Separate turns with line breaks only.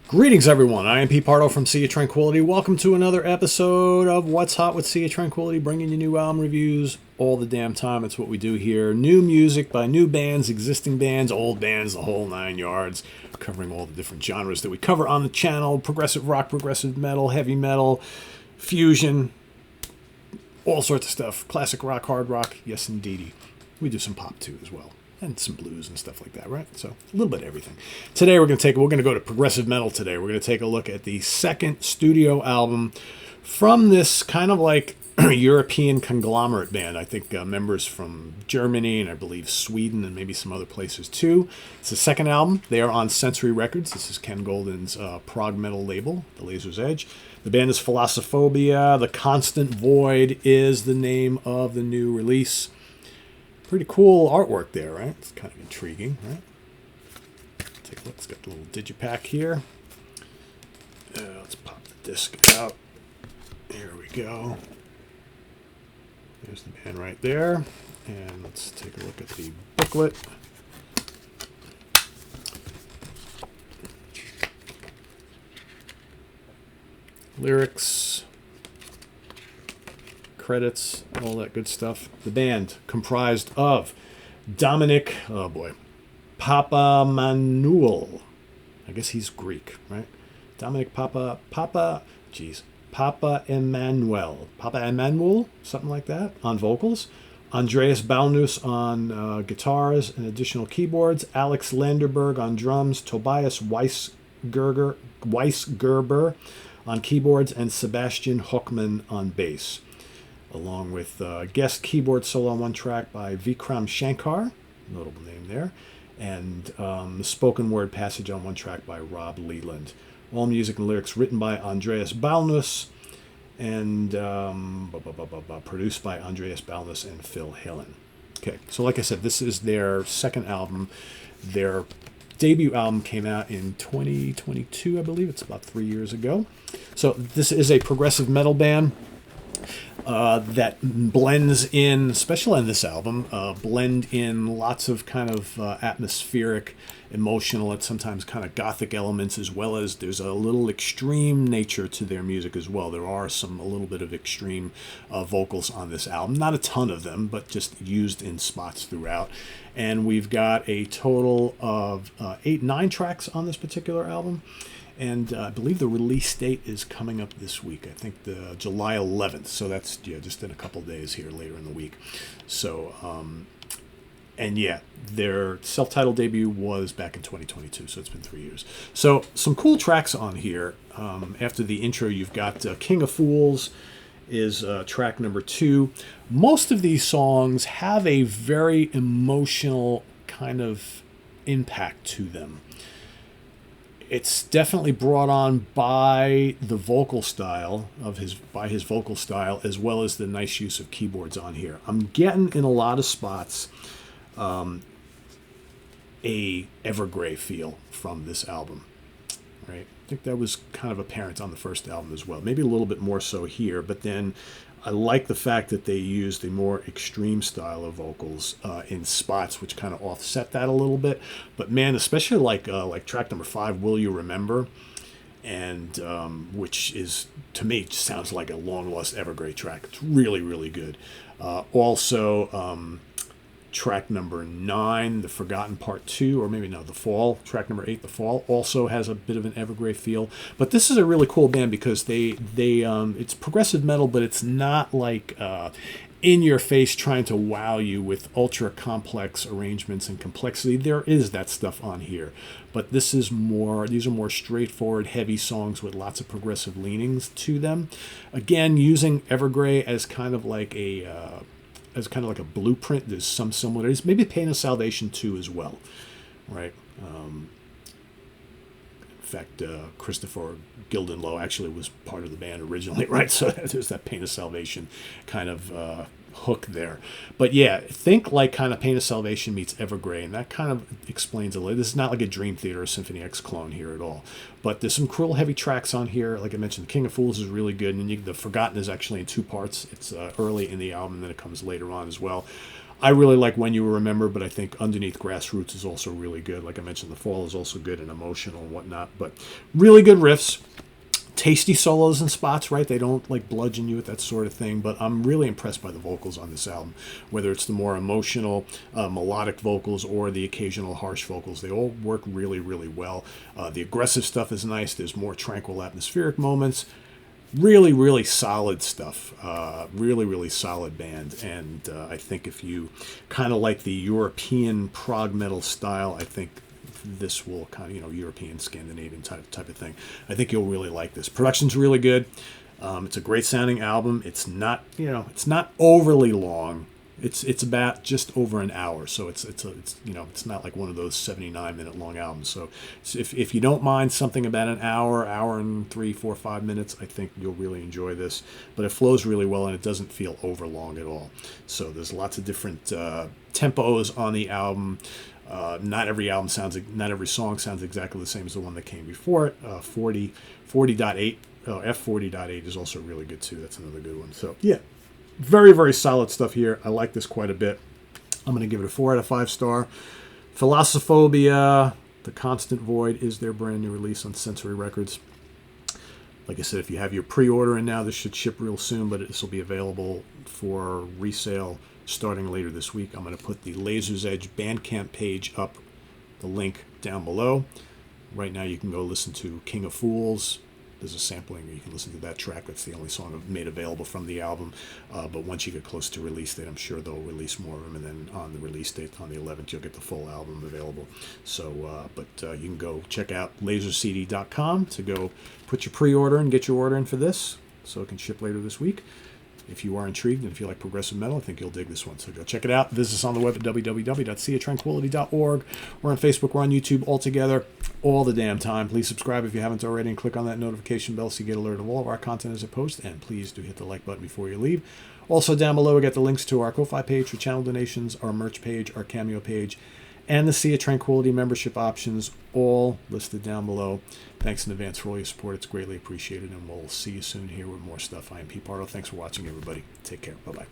Greetings, everyone. I am Pete Pardo from Sea of Tranquility. Welcome to another episode of What's Hot with Sea of Tranquility, bringing you new album reviews all the damn time. It's what we do here. New music by new bands, existing bands, old bands, the whole nine yards, covering all the different genres that we cover on the channel: progressive rock, progressive metal, heavy metal, fusion, all sorts of stuff. Classic rock, hard rock, yes, indeedy. We do some pop too as well. And some blues and stuff like that, right? So a little bit of everything. Today we're going to go to progressive metal today. We're going to take a look at the second studio album from this kind of like European conglomerate band. I think members from Germany and I believe Sweden and maybe some other places too. It's the second album. They are on Sensory Records. This is Ken Golden's prog metal label, The Laser's Edge. The band is Philosophobia The Constant Void is the name of the new release. Pretty cool artwork there, right? It's kind of intriguing, right? Take a look. It's got the little digipack here. Let's pop the disc out. Here we go. There's the band right there. And let's take a look at the booklet. Lyrics, credits, all that good stuff. The band comprised of Dominic, Papamanuel. I guess he's Greek, right? Dominic Papa Emmanuel, something like that, on vocals. Andreas Balnus on guitars and additional keyboards. Alex Landerberg on drums. Tobias Weisgerber on keyboards, and Sebastian Hochman on bass, along with guest keyboard solo on one track by Vikram Shankar, notable name there, and spoken word passage on one track by Rob Leland. All music and lyrics written by Andreas Balnus and produced by Andreas Balnus and Phil Hillen. Okay, so like I said, this is their second album. Their debut album came out in 2022, I believe. It's about 3 years ago. So this is a progressive metal band that blends in, especially on this album, blend in lots of kind of atmospheric, emotional, and sometimes kind of gothic elements, as well as there's a little extreme nature to their music as well. There are a little bit of extreme vocals on this album. Not a ton of them, but just used in spots throughout. And we've got a total of 9 tracks on this particular album. And I believe the release date is coming up this week. I think the July 11th. So that's just in a couple days here later in the week. So, their self-titled debut was back in 2022. So it's been 3 years. So some cool tracks on here. After the intro, you've got King of Fools is track number 2. Most of these songs have a very emotional kind of impact to them. It's definitely brought on by the vocal style of his vocal style, as well as the nice use of keyboards on here. I'm getting in a lot of spots a Evergrey feel from this album, right? I think that was kind of apparent on the first album as well. Maybe a little bit more so here, but then I like the fact that they used a more extreme style of vocals in spots, which kind of offset that a little bit. But man, especially like track number 5, "Will You Remember," and which is, to me, just sounds like a long lost Evergrey track. It's really, really good. Also, track number 9, "The Forgotten Part 2," or maybe no, "The Fall." Track number 8, "The Fall," also has a bit of an Evergrey feel. But this is a really cool band because they it's progressive metal, but it's not like in your face trying to wow you with ultra complex arrangements and complexity. There is that stuff on here, but these are more straightforward, heavy songs with lots of progressive leanings to them. Again, using Evergrey as kind of like a blueprint. There's some similarities. Maybe Pain of Salvation too as well, right? In fact, Christopher Gildenlow actually was part of the band originally, right? So there's that Pain of Salvation kind of hook there. But yeah, think like kind of Pain of Salvation meets Evergrey, and that kind of explains a little. This is not like a Dream Theater or Symphony X clone here at all. But there's some cool heavy tracks on here. Like I mentioned, King of Fools is really good, and The Forgotten is actually in 2 parts. It's early in the album, and then it comes later on as well. I really like When You Will Remember, but I think Underneath Grassroots is also really good. Like I mentioned, The Fall is also good and emotional and whatnot, but really good riffs. Tasty solos and spots, right? They don't like bludgeon you with that sort of thing, but I'm really impressed by the vocals on this album, whether it's the more emotional melodic vocals or the occasional harsh vocals. They all work really, really well. The aggressive stuff is nice. There's more tranquil atmospheric moments. Really, really solid stuff. Really, really solid band. And I think if you kind of like the European prog metal style, I think this will kind of, European, Scandinavian type of thing. I think you'll really like this. Production's really good. It's a great sounding album. It's not, it's not overly long. It's about just over an hour, so it's not like one of those 79-minute long albums. So if you don't mind something about an hour and 3, 4, 5 minutes, I think you'll really enjoy this. But it flows really well and it doesn't feel over long at all. So there's lots of different tempos on the album. Not every song sounds exactly the same as the one that came before it. 40.8 F40.8 is also really good too. That's another good one. So yeah, very, very solid stuff here. I like this quite a bit. I'm going to give it a 4 out of 5 star. Philosophobia The Constant Void is their brand new release on Sensory Records. Like I said, if you have your pre-order in now, this should ship real soon, but this will be available for resale starting later this week. I'm going to put the Laser's Edge Bandcamp page up, the link down below. Right now you can go listen to King of Fools. There's a sampling. You can listen to that track. That's the only song made available from the album. But once you get close to release date, I'm sure they'll release more of them. And then on the release date, on the 11th, you'll get the full album available. So, you can go check out lasercd.com to go put your pre-order and get your order in for this, so it can ship later this week. If you are intrigued and if you like progressive metal, I think you'll dig this one. So go check it out. Visit us on the web at www.seatranquility.org. We're on Facebook. We're on YouTube all together all the damn time. Please subscribe if you haven't already and click on that notification bell so you get alerted of all of our content as it posts. And please do hit the like button before you leave. Also down below, we got the links to our Ko-Fi page for channel donations, our merch page, our Cameo page, and the Sea of Tranquility membership options, all listed down below. Thanks in advance for all your support. It's greatly appreciated, and we'll see you soon here with more stuff. I am Pete Pardo. Thanks for watching, everybody. Take care. Bye-bye.